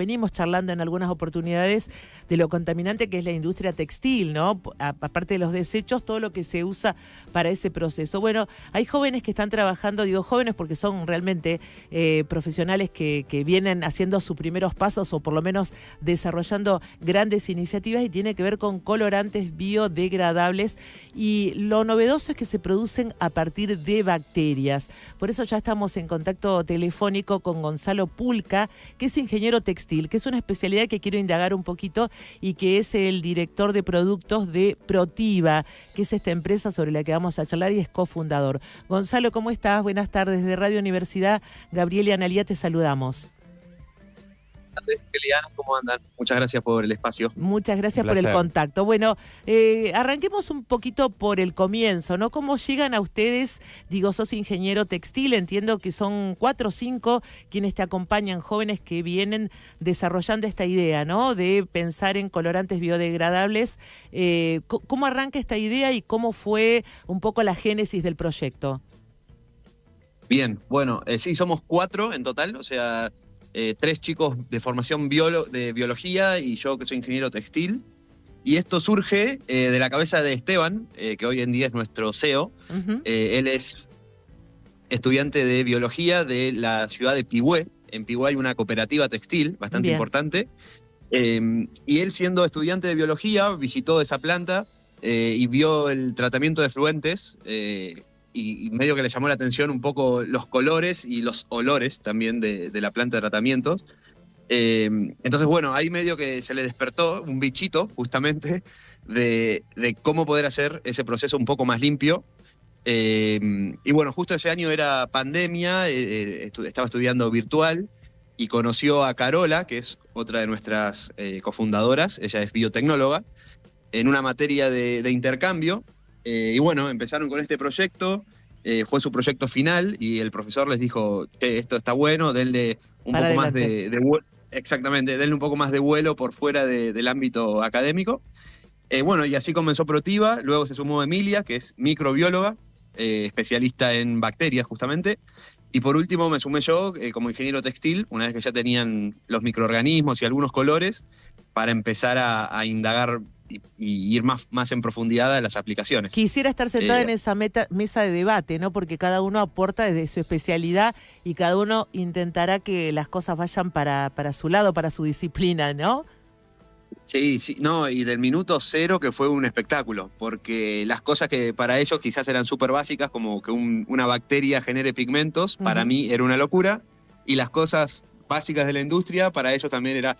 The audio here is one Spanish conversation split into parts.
venimos charlando en algunas oportunidades de lo contaminante que es la industria textil, ¿no? Aparte de los desechos, todo lo que se usa para ese proceso. Bueno, hay jóvenes que están trabajando, digo jóvenes porque son realmente profesionales que vienen haciendo sus primeros pasos o por lo menos desarrollando grandes iniciativas y tiene que ver con colorantes biodegradables y lo novedoso es que se producen a partir de bacterias. Por eso ya estamos en contacto telefónico con Gonzalo Pulca, que es ingeniero textil, que es una especialidad que quiero indagar un poquito y que es el director de productos de Protiva, que es esta empresa sobre la que vamos a charlar y es cofundador. Gonzalo, ¿cómo estás? Buenas tardes. De Radio Universidad, Gabriel y Analía te saludamos. Eliana, ¿cómo andan? Muchas gracias por el espacio. Muchas gracias por el contacto. Bueno, arranquemos un poquito por el comienzo, ¿no? ¿Cómo llegan a ustedes? Digo, sos ingeniero textil, entiendo que son 4 o 5 quienes te acompañan, jóvenes que vienen desarrollando esta idea, ¿no? De pensar en colorantes biodegradables. ¿Cómo arranca esta idea y cómo fue un poco la génesis del proyecto? Bien, bueno, sí, somos 4 en total, o sea... 3 chicos de formación de biología y yo que soy ingeniero textil. Y esto surge de la cabeza de Esteban, que hoy en día es nuestro CEO. Él es estudiante de biología de la ciudad de Pigüé. En Pigüé hay una cooperativa textil bastante importante. Y él, siendo estudiante de biología, visitó esa planta y vio el tratamiento de efluentes. Y medio que le llamó la atención un poco los colores y los olores también de la planta de tratamientos. Entonces, bueno, ahí medio que se le despertó un bichito, justamente, de cómo poder hacer ese proceso un poco más limpio. Y bueno, justo ese año era pandemia, estaba estudiando virtual y conoció a Carola, que es otra de nuestras cofundadoras, ella es biotecnóloga, en una materia de intercambio. Y bueno, empezaron con este proyecto, fue su proyecto final y el profesor les dijo que esto está bueno, denle un poco más de vuelo. Exactamente, denle un poco más de vuelo por fuera del ámbito académico. Bueno, y así comenzó Protiva, luego se sumó Emilia, que es microbióloga, especialista en bacterias justamente. Y por último me sumé yo como ingeniero textil, una vez que ya tenían los microorganismos y algunos colores, para empezar a indagar y ir más en profundidad a las aplicaciones. Quisiera estar sentada en esa mesa de debate, ¿no? Porque cada uno aporta desde su especialidad y cada uno intentará que las cosas vayan para su lado, para su disciplina, ¿no? Sí, no, y del minuto 0 que fue un espectáculo, porque las cosas que para ellos quizás eran súper básicas, como que una bacteria genere pigmentos, para mí era una locura, y las cosas básicas de la industria, para ellos también era,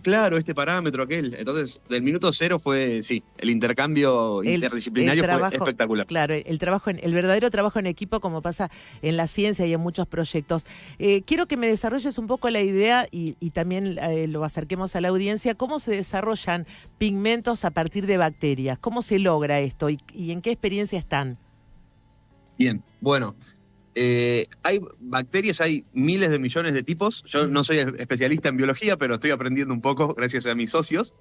claro, este parámetro, aquel. Entonces, del minuto 0 fue, sí, el intercambio interdisciplinario fue espectacular. Claro, el verdadero trabajo en equipo, como pasa en la ciencia y en muchos proyectos. Quiero que me desarrolles un poco la idea y también lo acerquemos a la audiencia, cómo se desarrollan pigmentos a partir de bacterias, cómo se logra esto y en qué experiencia están. Bien, bueno. Hay bacterias, hay miles de millones de tipos. Yo no soy especialista en biología, pero estoy aprendiendo un poco gracias a mis socios.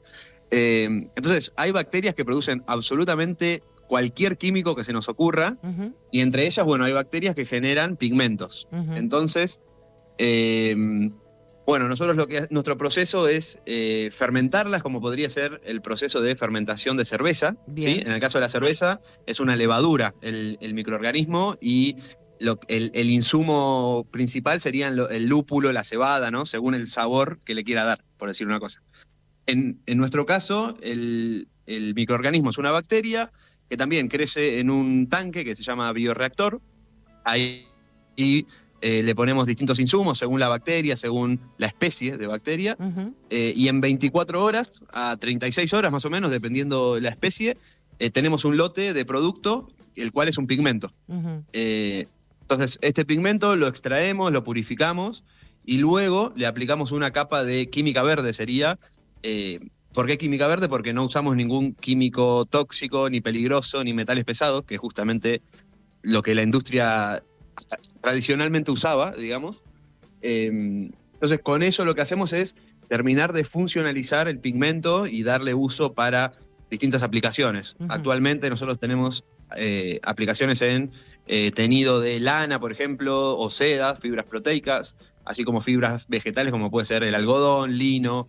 Entonces, hay bacterias que producen absolutamente cualquier químico que se nos ocurra, y entre ellas, bueno, hay bacterias que generan pigmentos. Entonces, bueno, nosotros nuestro proceso es fermentarlas, como podría ser el proceso de fermentación de cerveza. ¿Sí? En el caso de la cerveza, es una levadura el microorganismo y el insumo principal serían el lúpulo, la cebada, ¿no? Según el sabor que le quiera dar, por decir una cosa. En nuestro caso, el microorganismo es una bacteria que también crece en un tanque que se llama bioreactor. Ahí le ponemos distintos insumos según la bacteria, según la especie de bacteria. Y en 24 horas a 36 horas más o menos, dependiendo de la especie, tenemos un lote de producto, el cual es un pigmento. Entonces, este pigmento lo extraemos, lo purificamos y luego le aplicamos una capa de química verde, sería... ¿Por qué química verde? Porque no usamos ningún químico tóxico, ni peligroso, ni metales pesados, que es justamente lo que la industria tradicionalmente usaba, digamos. Entonces, con eso lo que hacemos es terminar de funcionalizar el pigmento y darle uso para distintas aplicaciones. Actualmente nosotros tenemos aplicaciones en teñido de lana, por ejemplo, o seda, fibras proteicas, así como fibras vegetales como puede ser el algodón, lino,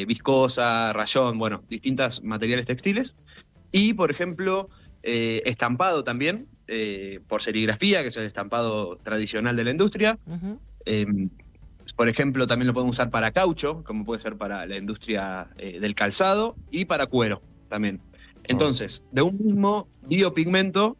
viscosa, rayón, bueno, distintos materiales textiles. Y, por ejemplo, estampado también, por serigrafía, que es el estampado tradicional de la industria. Ujú. Por ejemplo, también lo podemos usar para caucho, como puede ser para la industria del calzado, y para cuero también. Entonces, de un mismo biopigmento,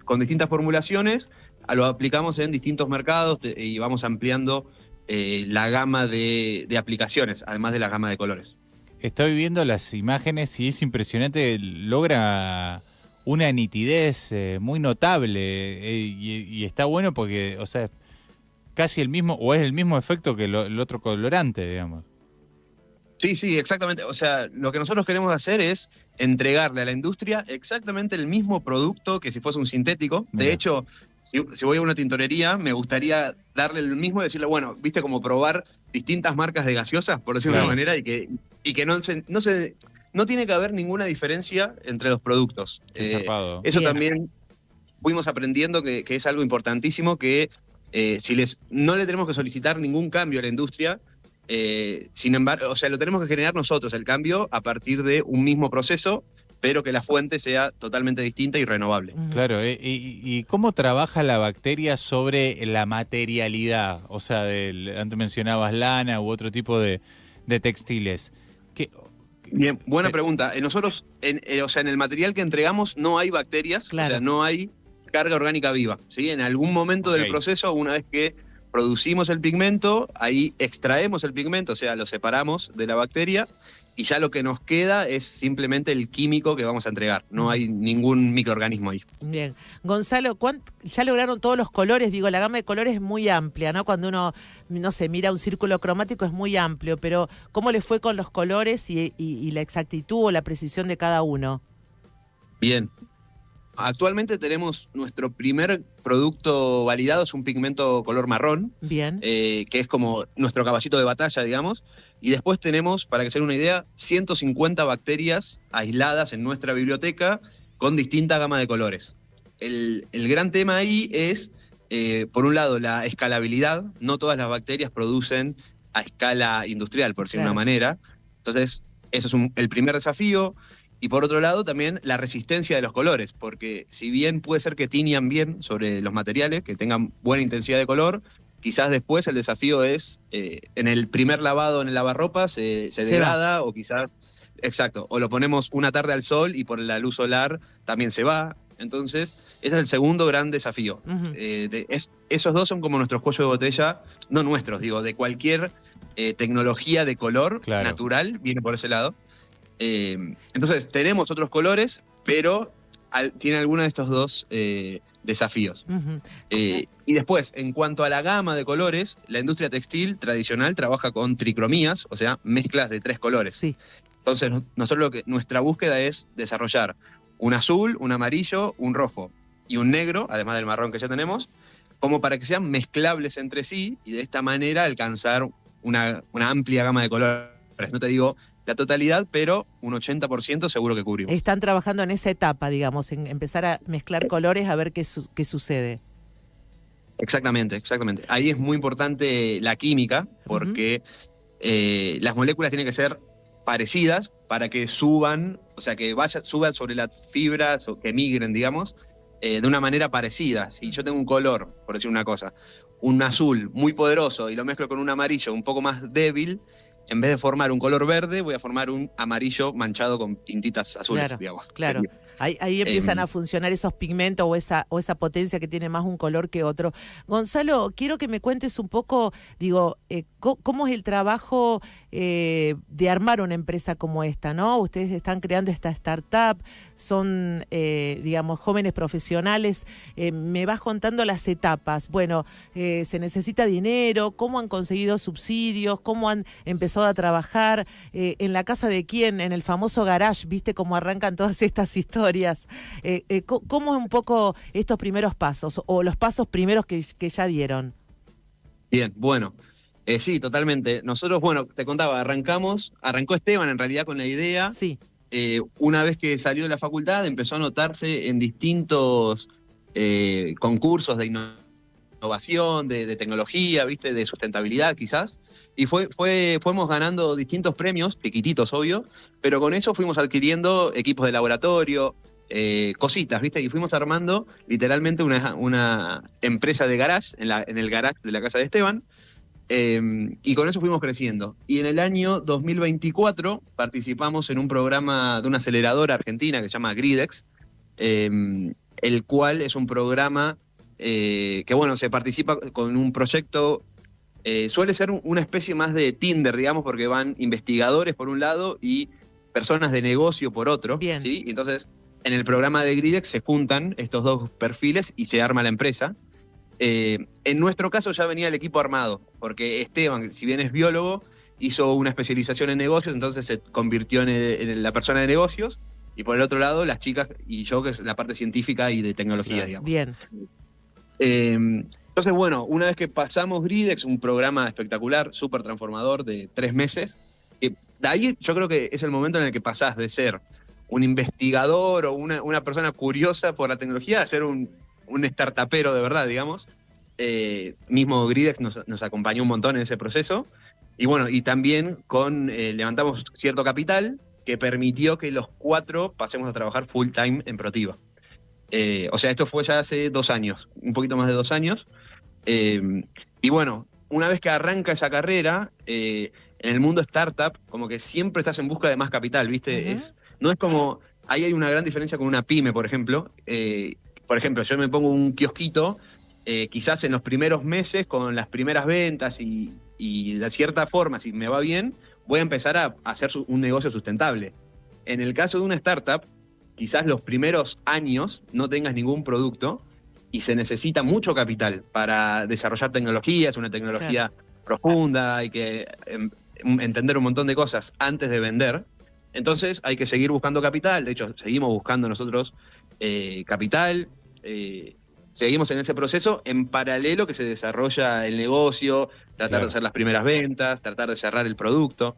con distintas formulaciones, lo aplicamos en distintos mercados y vamos ampliando la gama de aplicaciones, además de la gama de colores. Estoy viendo las imágenes y es impresionante, logra una nitidez muy notable y está bueno porque, o sea, casi el mismo, o es el mismo efecto que el otro colorante, digamos. Sí, sí, exactamente. O sea, lo que nosotros queremos hacer es entregarle a la industria exactamente el mismo producto que si fuese un sintético. De Mirá. hecho, si voy a una tintorería, me gustaría darle el mismo y decirle, bueno, viste, como probar distintas marcas de gaseosas, por decirlo de Sí. una manera, y que no tiene que haber ninguna diferencia entre los productos. Qué zarpado. Eso Bien. también fuimos aprendiendo que es algo importantísimo, que no le tenemos que solicitar ningún cambio a la industria. Sin embargo, o sea, lo tenemos que generar nosotros el cambio a partir de un mismo proceso, pero que la fuente sea totalmente distinta y renovable. Ujú. Claro, ¿y cómo trabaja la bacteria sobre la materialidad? O sea, antes mencionabas lana u otro tipo de textiles. ¿Qué- Bien, buena te- pregunta. Nosotros, o sea, en el material que entregamos no hay bacterias, Claro. o sea, no hay carga orgánica viva, ¿sí? En algún momento del Ok. proceso, una vez que producimos el pigmento, ahí extraemos el pigmento, o sea, lo separamos de la bacteria, y ya lo que nos queda es simplemente el químico que vamos a entregar. No hay ningún microorganismo ahí. Bien. Gonzalo, ya lograron todos los colores? Digo, la gama de colores es muy amplia, ¿no? Cuando uno, no sé, mira un círculo cromático es muy amplio, pero ¿cómo le fue con los colores y la exactitud o la precisión de cada uno? Bien. Actualmente tenemos nuestro primer producto validado, es un pigmento color marrón, Bien. que es como nuestro caballito de batalla, digamos. Y después tenemos, para que se den una idea, 150 bacterias aisladas en nuestra biblioteca con distinta gama de colores. El gran tema ahí es, por un lado, la escalabilidad. No todas las bacterias producen a escala industrial, por decir Claro. una manera. Entonces, eso es el primer desafío. Y por otro lado, también la resistencia de los colores, porque si bien puede ser que tiñan bien sobre los materiales, que tengan buena intensidad de color, quizás después el desafío es, en el primer lavado en el lavarropas se Se degrada, o quizás, exacto, o lo ponemos una tarde al sol y por la luz solar también se va. Entonces, ese es el segundo gran desafío. Ujú. Esos dos son como nuestros cuellos de botella, no nuestros, digo, de cualquier tecnología de color Claro. natural, viene por ese lado. Entonces, tenemos otros colores, pero tiene alguno de estos dos desafíos. Ujú. Y después, en cuanto a la gama de colores, la industria textil tradicional trabaja con tricromías, o sea, mezclas de 3 colores. Sí. Entonces, nosotros nuestra búsqueda es desarrollar un azul, un amarillo, un rojo y un negro, además del marrón que ya tenemos, como para que sean mezclables entre sí y de esta manera alcanzar una amplia gama de colores. No te digo la totalidad, pero un 80% seguro que cubrimos. Están trabajando en esa etapa, digamos, en empezar a mezclar colores a ver qué sucede. Exactamente, exactamente. Ahí es muy importante la química, porque las moléculas tienen que ser parecidas para que suban, o sea, que suban sobre las fibras o que migren, digamos, de una manera parecida. Si yo tengo un color, por decir una cosa, un azul muy poderoso y lo mezclo con un amarillo un poco más débil, en vez de formar un color verde, voy a formar un amarillo manchado con tintitas azules, Claro, digamos. claro. Ahí empiezan a funcionar esos pigmentos o esa potencia que tiene más un color que otro. Gonzalo, quiero que me cuentes un poco, digo, cómo es el trabajo de armar una empresa como esta, ¿no? Ustedes están creando esta startup, son, digamos, jóvenes profesionales. Me vas contando las etapas. Bueno, se necesita dinero, cómo han conseguido subsidios, cómo han empezado a trabajar, en la casa de quién, en el famoso garage, ¿viste cómo arrancan todas estas historias? ¿Cómo es un poco estos primeros pasos o los pasos primeros que ya dieron? Bien, bueno. Sí, totalmente. Nosotros, bueno, te contaba, arrancó Esteban en realidad con la idea. Sí. Una vez que salió de la facultad empezó a anotarse en distintos concursos de innovación innovación, de tecnología, ¿viste? De sustentabilidad quizás. Y fuimos ganando distintos premios, chiquititos, obvio, pero con eso fuimos adquiriendo equipos de laboratorio, cositas, ¿viste? Y fuimos armando literalmente una empresa de garage, en el garage de la casa de Esteban, y con eso fuimos creciendo. Y en el año 2024 participamos en un programa de una aceleradora argentina que se llama Gridex, el cual es un programa que, bueno, se participa con un proyecto, suele ser una especie más de Tinder, digamos, porque van investigadores por un lado y personas de negocio por otro. Bien. ¿Sí? Entonces, en el programa de Gridex se juntan estos dos perfiles y se arma la empresa. En nuestro caso ya venía el equipo armado, porque Esteban, si bien es biólogo, hizo una especialización en negocios, entonces se convirtió en la persona de negocios, y por el otro lado las chicas y yo, que es la parte científica y de tecnología, digamos. Bien. Entonces, bueno, una vez que pasamos Gridex, un programa espectacular, súper transformador de 3 meses, de ahí yo creo que es el momento en el que pasás de ser un investigador o una persona curiosa por la tecnología a ser un startupero de verdad, digamos. Mismo Gridex nos acompañó un montón en ese proceso. Y bueno, y también levantamos cierto capital que permitió que los 4 pasemos a trabajar full time en Protiva. O sea, esto fue ya hace 2 años, un poquito más de 2 años. Y bueno, una vez que arranca esa carrera, en el mundo startup, como que siempre estás en busca de más capital, ¿viste? Uh-huh. No es como... Ahí hay una gran diferencia con una pyme, por ejemplo. Por ejemplo, yo me pongo un kiosquito, quizás en los primeros meses, con las primeras ventas y de cierta forma, si me va bien, voy a empezar a hacer un negocio sustentable. En el caso de una startup, quizás los primeros años no tengas ningún producto y se necesita mucho capital para desarrollar tecnologías, una tecnología profunda, hay que entender un montón de cosas antes de vender. Entonces hay que seguir buscando capital, de hecho seguimos buscando nosotros capital, seguimos en ese proceso en paralelo que se desarrolla el negocio, tratar de hacer las primeras ventas, tratar de cerrar el producto.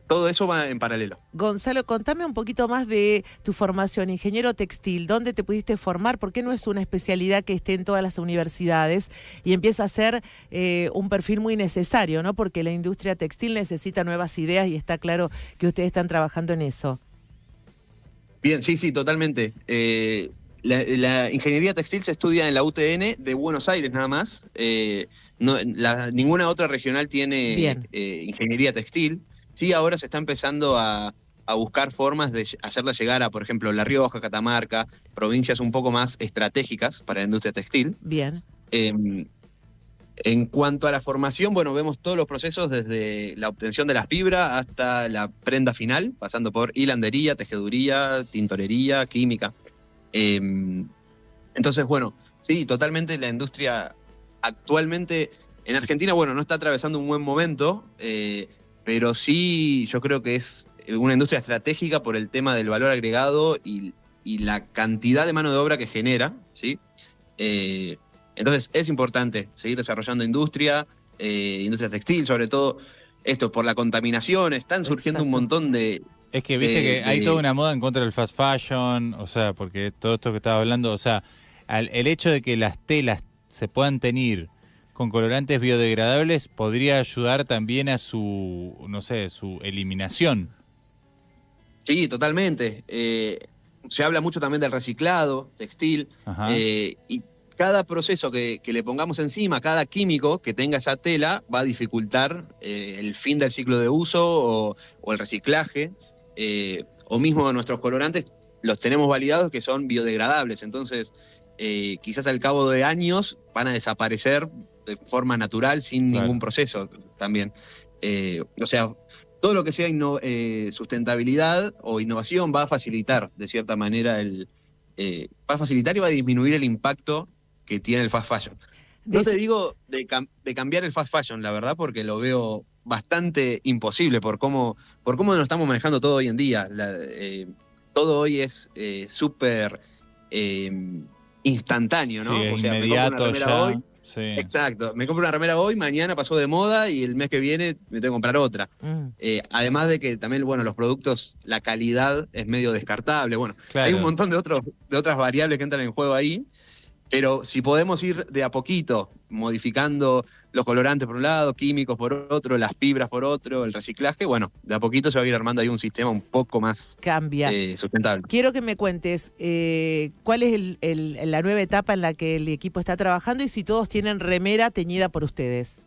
Todo eso va en paralelo. Gonzalo, contame un poquito más de tu formación, ingeniero textil. ¿Dónde te pudiste formar? ¿Por qué no es una especialidad que esté en todas las universidades y empieza a ser un perfil muy necesario, ¿no? Porque la industria textil necesita nuevas ideas y está claro que ustedes están trabajando en eso. Bien, sí, totalmente. La ingeniería textil se estudia en la UTN de Buenos Aires nada más. Ninguna otra regional tiene ingeniería textil. Sí, ahora se está empezando a buscar formas de hacerla llegar a, por ejemplo, La Rioja, Catamarca, provincias un poco más estratégicas para la industria textil. Bien. En cuanto a la formación, bueno, vemos todos los procesos desde la obtención de la fibra hasta la prenda final, pasando por hilandería, tejeduría, tintorería, química. Entonces, bueno, sí, totalmente la industria actualmente en Argentina, bueno, no está atravesando un buen momento, pero sí yo creo que es una industria estratégica por el tema del valor agregado y la cantidad de mano de obra que genera, ¿sí? Entonces es importante seguir desarrollando industria textil, sobre todo esto por la contaminación, están surgiendo un montón de... Es que viste que hay toda una moda en contra del fast fashion, o sea, porque todo esto que estaba hablando, o sea, el hecho de que las telas se puedan teñir con colorantes biodegradables podría ayudar también a su eliminación. Sí, totalmente. Se habla mucho también del reciclado textil, y cada proceso que le pongamos encima, cada químico que tenga esa tela va a dificultar el fin del ciclo de uso o el reciclaje, o mismo nuestros colorantes los tenemos validados que son biodegradables, entonces quizás al cabo de años van a desaparecer de forma natural sin ningún proceso también. O sea, todo lo que sea sustentabilidad o innovación va a facilitar de cierta manera va a facilitar y va a disminuir el impacto que tiene el fast fashion. No te digo de cambiar el fast fashion, la verdad, porque lo veo bastante imposible por cómo nos estamos manejando todo hoy en día. Todo hoy es súper instantano, ¿no? Sí, o sea, inmediato me compro una remera hoy. Sí. Exacto, me compro una remera hoy, mañana pasó de moda y el mes que viene me tengo que comprar otra. Además de que también, bueno, los productos, la calidad es medio descartable. Bueno, hay un montón de otras variables que entran en juego ahí. Pero si podemos ir de a poquito, modificando los colorantes por un lado, químicos por otro, las fibras por otro, el reciclaje, bueno, de a poquito se va a ir armando ahí un sistema un poco más Cambia. sustentable. Quiero que me cuentes cuál es la nueva etapa en la que el equipo está trabajando y si todos tienen remera teñida por ustedes.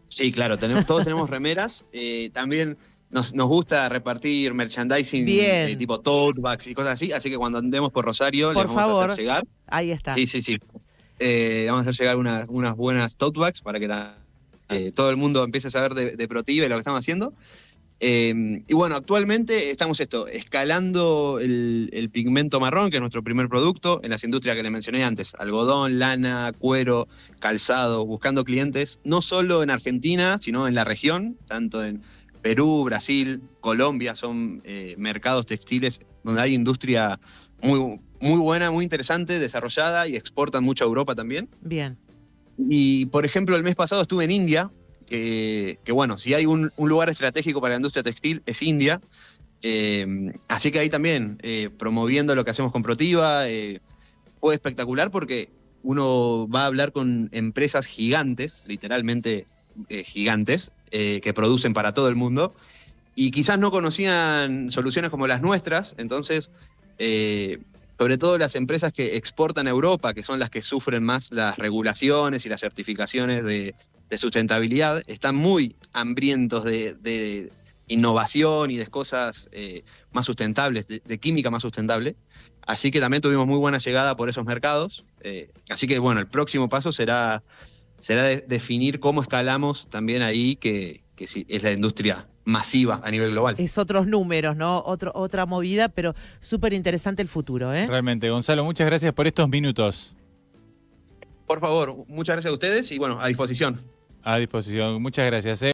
Sí, claro, todos tenemos remeras. También nos gusta repartir merchandising Bien. tipo tote bags y cosas así que cuando andemos por Rosario Por les vamos a favor. hacer llegar. Ahí está. Sí. Vamos a hacer llegar unas buenas tote bags para que todo el mundo empiece a saber de Protiva y lo que estamos haciendo. Y bueno, actualmente estamos escalando el pigmento marrón, que es nuestro primer producto, en las industrias que les mencioné antes, algodón, lana, cuero, calzado, buscando clientes, no solo en Argentina, sino en la región, tanto en Perú, Brasil, Colombia, son mercados textiles donde hay industria muy, muy buena, muy interesante, desarrollada y exportan mucho a Europa también. Bien. Y, por ejemplo, el mes pasado estuve en India, que bueno, si hay un lugar estratégico para la industria textil es India. Así que ahí también, promoviendo lo que hacemos con Protiva, fue espectacular porque uno va a hablar con empresas gigantes, literalmente gigantes, que producen para todo el mundo, y quizás no conocían soluciones como las nuestras, entonces... sobre todo las empresas que exportan a Europa, que son las que sufren más las regulaciones y las certificaciones de sustentabilidad, están muy hambrientos de innovación y de cosas más sustentables, de química más sustentable. Así que también tuvimos muy buena llegada por esos mercados. Así que bueno, el próximo paso será definir cómo escalamos también ahí, que sí, es la industria masiva a nivel global. Es otros números, ¿no? Otra movida, pero súper interesante el futuro, ¿eh? Realmente, Gonzalo, muchas gracias por estos minutos. Por favor, muchas gracias a ustedes y bueno, a disposición. A disposición, muchas gracias.